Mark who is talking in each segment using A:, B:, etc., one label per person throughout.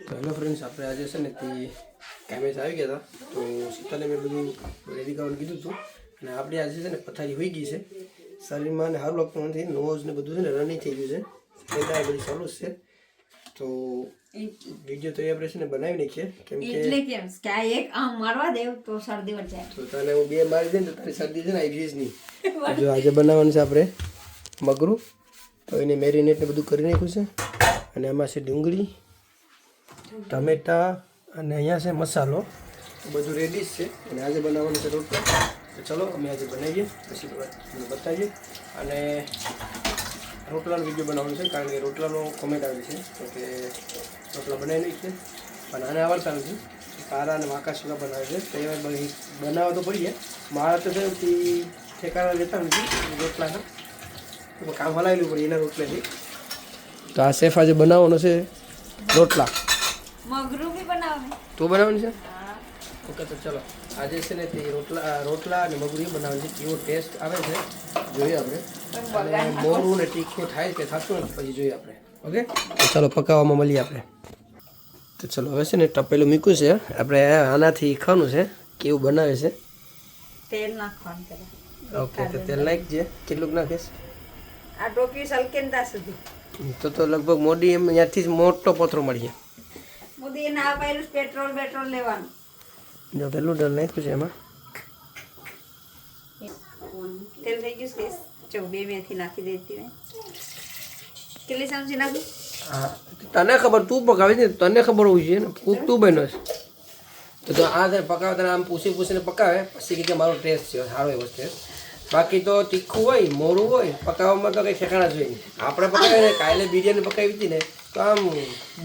A: તો hello friends, આપણે આજે છે ને તે કામેજ આવી ગયા હતા. તો શીતલે મેં બધું રેડી કરવાનું કીધું હતું અને આપણે આજે છે ને પથારી હોઈ ગઈ છે. શરીરમાં ને હારું લાગતું નથી, નોઝ ને બધું છે ને રનિંગ થઈ ગયું છે, પેલા બધી ચાલુ છે. તો વિડીયો તો એ આપણે છે ને બનાવી નાખીએ, કેમ કે
B: એટલે કેમ કે આ એક આમ મારવા દેવ તો શરદી વળ જાય.
A: તો તને હું બે મારી દે ને તો તારી શરદી છે ને આવી જઈશ નહીં. જો આજે બનાવવાનું છે આપણે મગરું, તો એને મેરિનેટ ને બધું કરી નાખ્યું છે અને એમાં છે ડુંગળી, ટમેટા અને અહીંયા છે મસાલો, બધું રેડી છે. અને આજે બનાવવાનું છે રોટલા. તો ચલો અમે આજે બનાવીએ, પછી બતાવીએ. અને રોટલાનો વિડીયો બનાવવાનો છે, કારણ કે રોટલાનો કોમેન્ટ આવી છે તો કે રોટલા બનાવી નાખીએ, પણ આને આવડતા નથી. કારા અને વાંકા સુકા બનાવે છે, તો એ બનાવવા તો પડીએ. મારા તો ઠેકાણા લેતા નથી રોટલાના, તો કામ હલાવેલું પડે એના રોટલાથી. તો આ શેફ આજે બનાવવાનો છે રોટલા.
B: મગરું બી બનાવે
A: તો બનાવવાનું છે. ઓકે, તો ચલો આજે છે ને તે રોટલા અને મગરું બનાવવાનું છે. કેવો ટેસ્ટ આવે છે જોઈએ આપણે, અને મોરું ને તીખું થાય કે થતું ને પછી જોઈએ આપણે. ઓકે, તો ચાલો પકાવવામાં મળીએ આપણે. તો ચલો હવે છે ને ટપેલું મૂક્યું છે, આપણે આનાથી ખાવાનું છે કેવું બનાવે છે.
B: તેલ નાખવાનું કરે.
A: ઓકે, તો તેલ નાખજે. કેટલુંક નાખીશ?
B: આ ટોપી સલકેનતા સુધી
A: તો લગભગ મોડી એમ ત્યાંથી જ મોટો પથરો મળીએ.
B: મોદી ના પાયલું પેટ્રોલ લેવાનું.
A: જો પેલું ડર નાખ્યું છે એમાં.
B: તેલ થઈ ગયું છે. જો બે મેથી નાખી દેતી મેં. કેટલી ચમચી નાખું?
A: હા, તને ખબર, તું પકાવી ને તને ખબર હોવી જોઈએ ને, કૂક તું બન્યો છે. તો આ તને પકાવે, તને આમ પૂછીને પકાવે, પછી કે મારો ટેસ્ટ છે સારો એવો ટેસ્ટ. બાકી તો તીખું હોય, મોરું હોય, પકાવવામાં તો કંઈ ઠેકાણા જ હોય નહીં. આપણે પકાવીને કાલે બિરયાની પકાવી હતી ને, તો આમ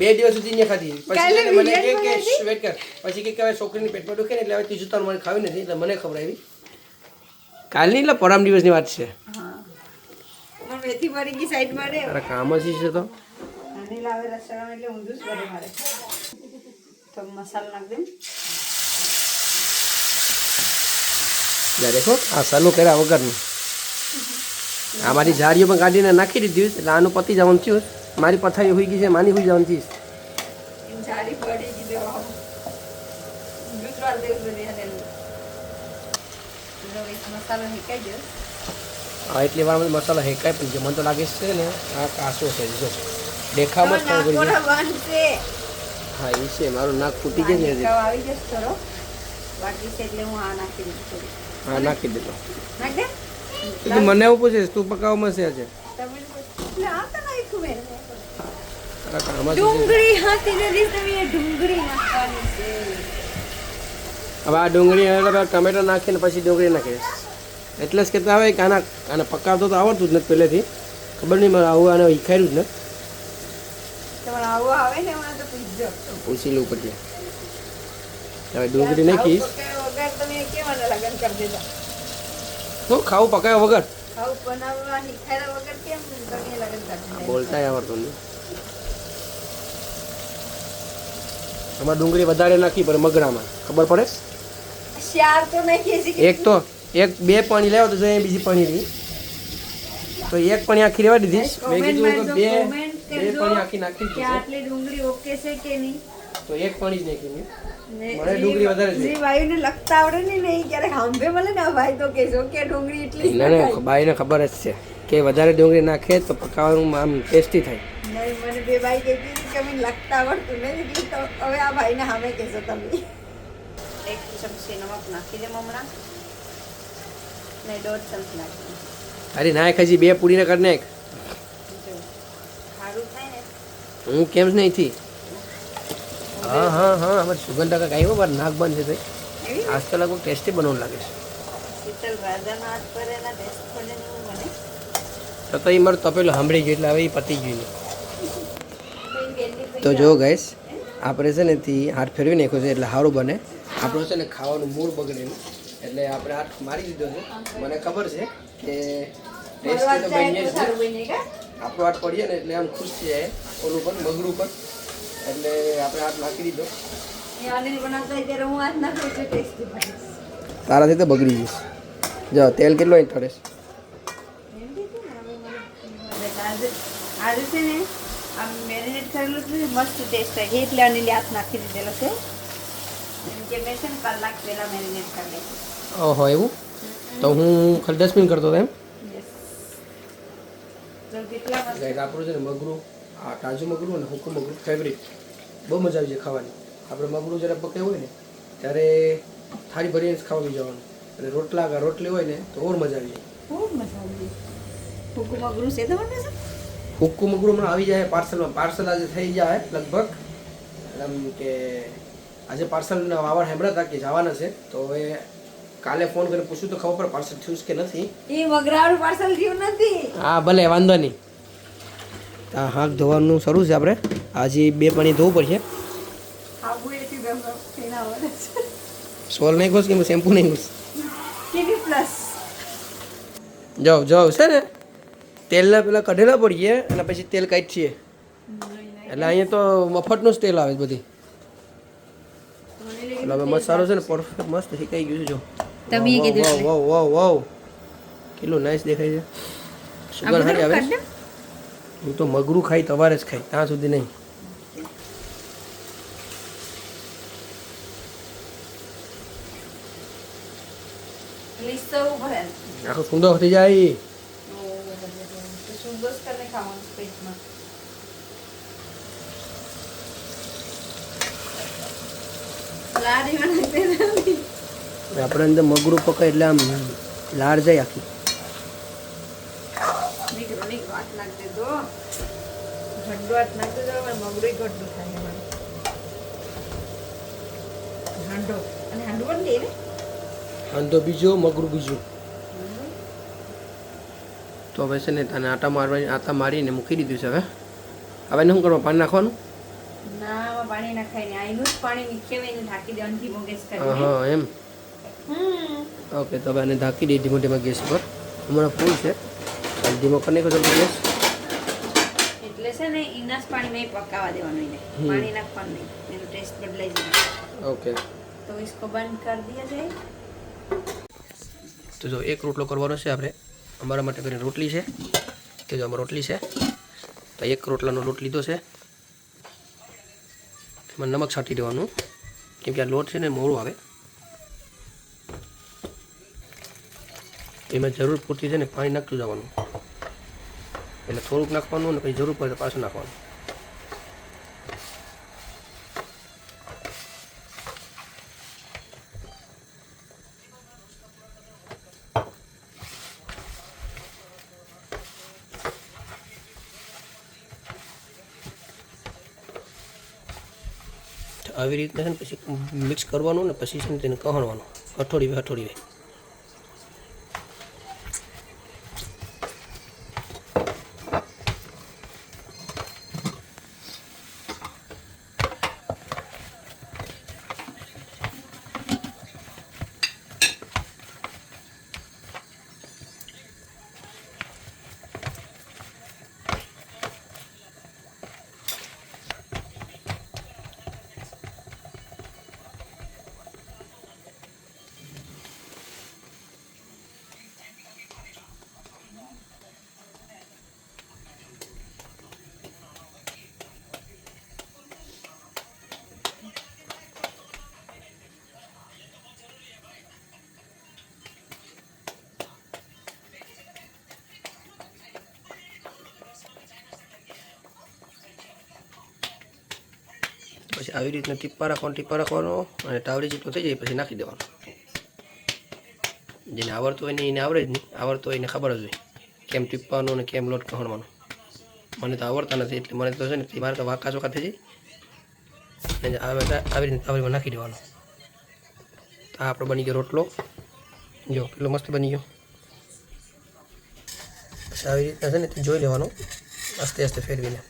A: 2 દિવસ સુધી નહીં ખાધી. પછી મને કે વેટ કર, પછી કે હવે છોકરીની પેટમાં દુખે ને એટલે હવે ત્રીજું તાર મને ખાવી નથી, એટલે મને ખબર આવી. કાલની એટલે પરમ દિવસની વાત છે.
B: મેથી પડી ગઈ સાઈડમાં રે.
A: તારા કામ જ છે તો
B: આની લાવે રસોડામાં એટલે ઊંધું જ પડે મારે. તો મસાલો નાખ દે.
A: દેખો આ ચાલુ કર્યા વગરનું. આ મારી ઝાડીઓ પણ કાઢીને નાખી દીધી, એટલે આનું પતી જવાનું થયું. મારી પથારી હોઈ ગઈ છે, માની હોઈ જવાનું થયું.
B: ઝાડી પડી ગઈ દેવા. દૂસરા દેવ દે અને મસાલો હેકાઈ ગયો.
A: હા, એટલી વારમાં મસાલો હેકાય, પણ જે મને તો લાગે છે ને આ કાસો છે. જો દેખામાં જ ખબર પડી. હા, એ છે. મારું નાક ફૂટી જાય ને
B: આવી જશે થોડો બાકી છે, એટલે હું આ નાખી દીધું.
A: હા, નાખી દીધો.
B: નાખ દે.
A: તું મને એવું પૂછે તું પકાવવામાં છે આજે?
B: ડુંગળી હાથી નથી, તમે ડુંગળી નાખવાની છે.
A: હવે આ ડુંગળી ટમેટા નાખીને પછી ડુંગળી નાખીશ, એટલે જ કહેતા આવે કે આને પકાવતો તો આવડતું જ નથી પહેલેથી. ખબર નહીં, મારે આવું આને શીખાયું જ ને.
B: આવું આવે ને એમાં તો પૂછજો,
A: પૂછી લેવું પડશે. હવે ડુંગળી નાખીશ.
B: વગર તમે કેવા લગન કરી દીધા?
A: શું ખાવું પકાવ્યા વગર?
B: ખાવું બનાવવા શીખાયા વગર કેમ તમે લગન કરી દીધા?
A: બોલતા આવડતું નહીં. આમાં ડુંગળી વધારે નાખી પણ મગરામાં ખબર પડે.
B: શાર તો નાખીએ
A: એક બે પાણી લેવા તો જોઈએ, બીજી પાણી રહી તો એક પાણી આખી રહેવા દીધી. મેં કીધું કે બે પાણી આખી નાખી
B: કે આટલી ડુંગળી ઓકે છે કે નહીં,
A: તો એક પાણી જ નાખી. મને ડુંગળી વધારે છે.
B: જે ભાઈને લખતા આવડે ને નહીં ક્યારે સાંભે મળે ને ભાઈ તો કહેજો કે ડુંગળી એટલી
A: ના બાઈને ખબર જ છે કે વધારે ડુંગળી નાખે તો પકાવવાનું આમ ટેસ્ટી થાય.
B: નહીં, મને બે ભાઈ કહેતી હતી કે મને લખતા આવડતું નહીં, એટલે તો હવે આ ભાઈને સામે કહેશો તમે. 1 ચમચી નમક નાખી દે હમણાં, નહીં 1.5 ચમચી નાખી.
A: અરે નાખ, હજી 2 પૂરીને કરી નાખ.
B: સારું થાય ને.
A: હું કેમ જ નહીં થી. હા અમારે સુગંધ ટકા આવ્યો, મારે નાક બંધ છે. આજકાલ લગભગ ટેસ્ટી બનાવવું લાગે છે.
B: શીતલ રાજાનો હાથ પર એના ટેસ્ટ પડે ને એવું બને.
A: તો એ મારું તપેલું સાંભળી ગયું, એટલે હવે એ પતી ગયું. તો જો ગાઈસ, આપણે છે ને હાથ ફેરવી નાખ્યો છે એટલે સારું બને. આપણું છે ને ખાવાનું મૂળ બગડેલું, એટલે આપણે હાથ મારી દીધો છે. મને ખબર છે કે ટેસ્ટી તો બની જાય છે. આપણો હાથ પડીએ ને એટલે આમ ખુશ થઈ જાય ઓલું પર મગરું પર, એટલે આપણે હાથ નાખી દીધો. તારાથી તો બગડી જઈશ. જો તેલ કેટલું અહીં ઠરે છે.
B: આજે છે ને આમ મેરિનેટ કરેલું છે મસ્ત ટેસ્ટ થાય એટલે અનિલે હાથ નાખી દીધેલો છે જે મેં છે ને કલાક પહેલાં મેરિનેટ કરી લીધું.
A: ઓહો એવું તો હું ખાલી 10 મિનિટ કરતો હતો એમ.
B: તો કેટલા
A: લાઈક આપણું છે ને મગરું આ તાજું મગરું અને હુકું મગરું ફેવરિટ બહુ મજા આવી જાય ખાવાની. આપણે મગરું જ્યારે પકાવ્યું હોય ને ત્યારે થાળી ભરીને જ ખાવા જવાનું અને રોટલી હોય ને તો ઓર મજા આવી જાય.
B: ખૂબ મજા આવી હુકું મગરું છે તમને છે
A: હુક્કું મગરું હમણાં આવી જાય પાર્સલ આજે થઈ જાય લગભગ એમ કે આજે પાર્સલના વાવર હેમડા હતા કે જવાના છે તો હવે કાલે ફોન કરીને પૂછ્યું તો ખબર પડે પાર્સલ થયું કે નથી.
B: એ મગરાળું પાર્સલ થયું નથી.
A: હા ભલે વાંધો નહીં. હા હાથ ધોવાનું શરૂ છે આપણે આજે 2 પાણી ધોવું પડશે. સોલ નહીં ઘોસ કે શેમ્પુ નહીં ઘોસ
B: કેવી પ્લસ
A: જાઓ છે ને તેલના પેલા કઢેલા પડીએ અને પછી તેલ કાઢી છીએ એટલે અહીંયા તો મફતનું જ તેલ આવે છે બધી. એટલે હવે મસાલો છે ને પરફેક્ટ મસ્ત શીખાઈ ગયું છે જો.
B: તમે કીધું
A: વાવ કેટલું નાઈસ દેખાય છે. સુગંધ સારી આવે છે. હું તો મગરું ખાઈ તવારે જ ખાઈ ત્યાં સુધી નહીં. આખો સુંદર થઈ જાય. આપણે અંદર મગરું પકાય એટલે આમ લાળ જાય આખી. હાંડો બીજો મગરું બીજું. તો હવે છે ને તને આટા મારીને મૂકી દીધું છે. હવે શું કરવા પાણી નાખવાનું?
B: પાણી નાખાય ને આનું જ પાણી નીચે ઢાંકી દેવાનું ધીમો ગેસ
A: હા એમ. ઓકે તો હવે આને ઢાંકી દઈએ ધીમો ગેસ પર. હમણાં ફૂલ છે ધીમો કરી નાખો ગેસ.
B: એટલે છે ને ઇનાસ પાણીમાં પકાવવા દેવાનું એને પાણી નાખવાનું નહીં એનો ટેસ્ટ બદલાઈ જાય.
A: ઓકે
B: તો इसको બંધ કરી દિયા જાય.
A: તો જો એક રોટલો કરવાનો છે આપણે. અમારા માટે કરીને રોટલી છે કે જો અમારી રોટલી છે તો એક રોટલાનો લોટ લીધો છે. એમાં નમક છાંટી દેવાનું કેમ કે આ લોટ છે ને મોળું આવે. એમાં જરૂર પૂરતી છે ને પાણી નાખતું જવાનું. એટલે થોડુંક નાખવાનું અને પછી જરૂર પડે તો પાછું નાખવાનું. આવી રીતના છે ને પછી મિક્સ કરવાનું ને પછી છે ને તેને કહણવાનું હઠોડી. પછી આવી રીતના ટીપા રાખવાનો અને ટાવડી જેટલો થઈ જાય પછી નાખી દેવાનો. જેને આવડતું હોય ને એને આવડે જ નહીં, આવડતું હોય એને ખબર જ હોય કેમ ટીપવાનું અને કેમ લોટ કહણવાનો. મને તો આવડતા નથી એટલે મને તો છે ને મારે તો વાંકા ચોખા થઈ જાય. આવી રીતે તાવડીમાં નાખી દેવાનો. આ આપણો બની ગયો રોટલો. જો કેટલો મસ્ત બની ગયો. પછી આવી રીતના છે ને તે જોઈ લેવાનું આસ્તે ફેરવીને.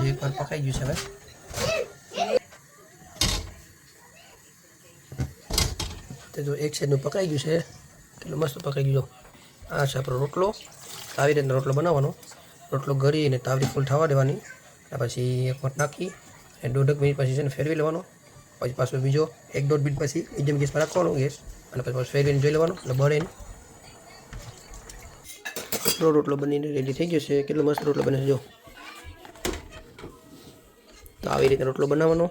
A: એકવાર પકાઈ ગયું છે હવે. તે જો એક સાઈડનું પકાઈ ગયું છે કેટલું મસ્ત પકાઈ ગયું. આ છે આપણો રોટલો. આવી રીતનો રોટલો બનાવવાનો. રોટલો ગળીને તાવડી ફૂલ થવા દેવાની. પછી એક વખત નાખી અને 1.5 મિનિટ પછી છે ને ફેરવી લેવાનો. પછી પાછો બીજો 1-1.5 મિનિટ પછી મીડિયમ ગેસ પર રાખવાનો ગેસ અને પછી પાછું ફેરવીને જોઈ લેવાનું એટલે બળે નહીં. આપણો રોટલો બનીને રેડી થઈ ગયો છે. કેટલો મસ્ત રોટલો બને છે જો. તો આવી રીતે રોટલો બનાવવાનો.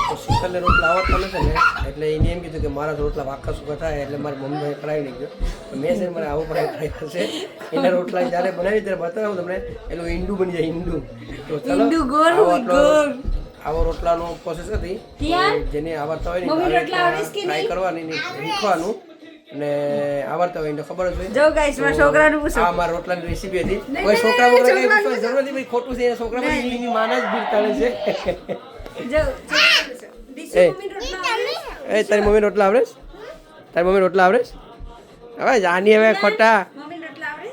A: તો શીતલને રોટલા આવડતા નથી ને એટલે એને એમ કીધું કે મારા રોટલા વાંકા સૂકા થાય એટલે મારી મમ્મીએ કરાવી નાખ્યો. મેં છે મને આવું પણ ટ્રાય કરશે. એના રોટલા જ્યારે બનાવી ત્યારે બતાવું તમને એનું ઈંડું બની જાય ઈંડું. તો ચલો આવો રોટલાનો પ્રોસેસ હતી જેને આવડતા હોય ને ટ્રાય કરવાની શીખવાનું અને આવડતા હોય એને ખબર જ હોય.
B: જો ગાઈસ મારા છોકરાનું પૂછો.
A: આ મારા રોટલાની રેસીપી હતી. કોઈ છોકરા વગર કઈ પૂછવાની જરૂર નથી ભાઈ, ખોટું છે. એ છોકરા પછી એની માના જ ભીડતાડે છે.
B: જો
A: તારી મમ્મી રોટલા આવડે છે? તારી મમ્મી રોટલા આવડે છે? હવે જાની હવે ખોટા
B: મમ્મી રોટલા આવડે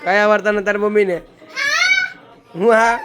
A: કયા આવડતા ને તારી મમ્મીને? હું હા